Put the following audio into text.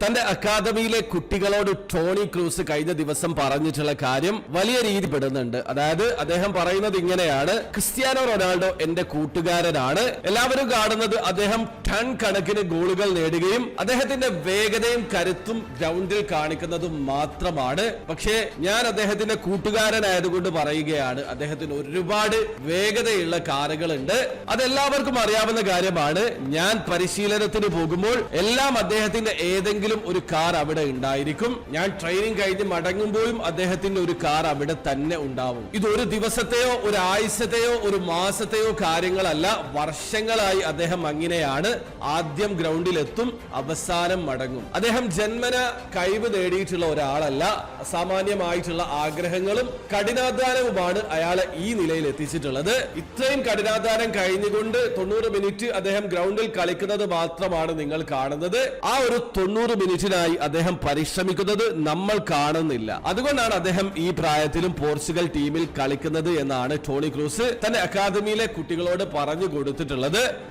തന്റെ അക്കാദമിയിലെ കുട്ടികളോട് Toni Kroos കഴിഞ്ഞ ദിവസം പറഞ്ഞിട്ടുള്ള കാര്യം വലിയ രീതി പെടുന്നുണ്ട്. അതായത് അദ്ദേഹം പറയുന്നത് ഇങ്ങനെയാണ്: ക്രിസ്ത്യാനോ റൊണാൾഡോ എന്റെ കൂട്ടുകാരനാണ്. എല്ലാവരും കാണുന്നത് അദ്ദേഹം ടൺ കണക്കിന് ഗോളുകൾ നേടുകയും അദ്ദേഹത്തിന്റെ വേഗതയും കരുത്തും ഗ്രൗണ്ടിൽ കാണിക്കുന്നതും മാത്രമാണ്. പക്ഷേ ഞാൻ അദ്ദേഹത്തിന്റെ കൂട്ടുകാരനായതുകൊണ്ട് പറയുകയാണ്, അദ്ദേഹത്തിന് ഒരുപാട് വേഗതയുള്ള കാറുകളുണ്ട്. അതെല്ലാവർക്കും അറിയാവുന്ന കാര്യമാണ്. ഞാൻ പരിശീലനത്തിന് പോകുമ്പോൾ എല്ലാം അദ്ദേഹത്തിന്റെ ഏതെങ്കിലും ഒരു കാർ അവിടെ ഉണ്ടായിരിക്കും. ഞാൻ ട്രെയിനിങ് കഴിഞ്ഞ് മടങ്ങുമ്പോഴും അദ്ദേഹത്തിന്റെ ഒരു കാർ അവിടെ തന്നെ ഉണ്ടാവും. ഇത് ഒരു ദിവസത്തെയോ ഒരു ആഴ്ചത്തെയോ ഒരു മാസത്തെയോ കാര്യങ്ങളല്ല, വർഷങ്ങളായി അദ്ദേഹം അങ്ങനെയാണ്. ആദ്യം ഗ്രൗണ്ടിലെത്തും, അവസാനം മടങ്ങും. അദ്ദേഹം ജന്മന കഴിവ് നേടിയിട്ടുള്ള ഒരാളല്ല. അസാമാന്യമായിട്ടുള്ള ആഗ്രഹങ്ങളും കഠിനാധ്വാനവുമാണ് അയാളെ ഈ നിലയിൽ എത്തിച്ചിട്ടുള്ളത്. ഇത്രയും കഠിനാധ്വാനം കഴിഞ്ഞുകൊണ്ട് 90 മിനിറ്റ് അദ്ദേഹം ഗ്രൗണ്ടിൽ കളിക്കുന്നത് മാത്രമാണ് നിങ്ങൾ കാണുന്നത്. ആ ഒരു 90 മിനിറ്റിനായി അദ്ദേഹം പരിശ്രമിക്കുന്നത് നമ്മൾ കാണുന്നില്ല. അതുകൊണ്ടാണ് അദ്ദേഹം ഈ പ്രായത്തിലും പോർച്ചുഗൽ ടീമിൽ കളിക്കുന്നത് എന്നാണ് ടോണി ക്രൂസ് തന്റെ അക്കാദമിയിലെ കുട്ടികളോട് പറഞ്ഞു കൊടുത്തിട്ടുള്ളത്.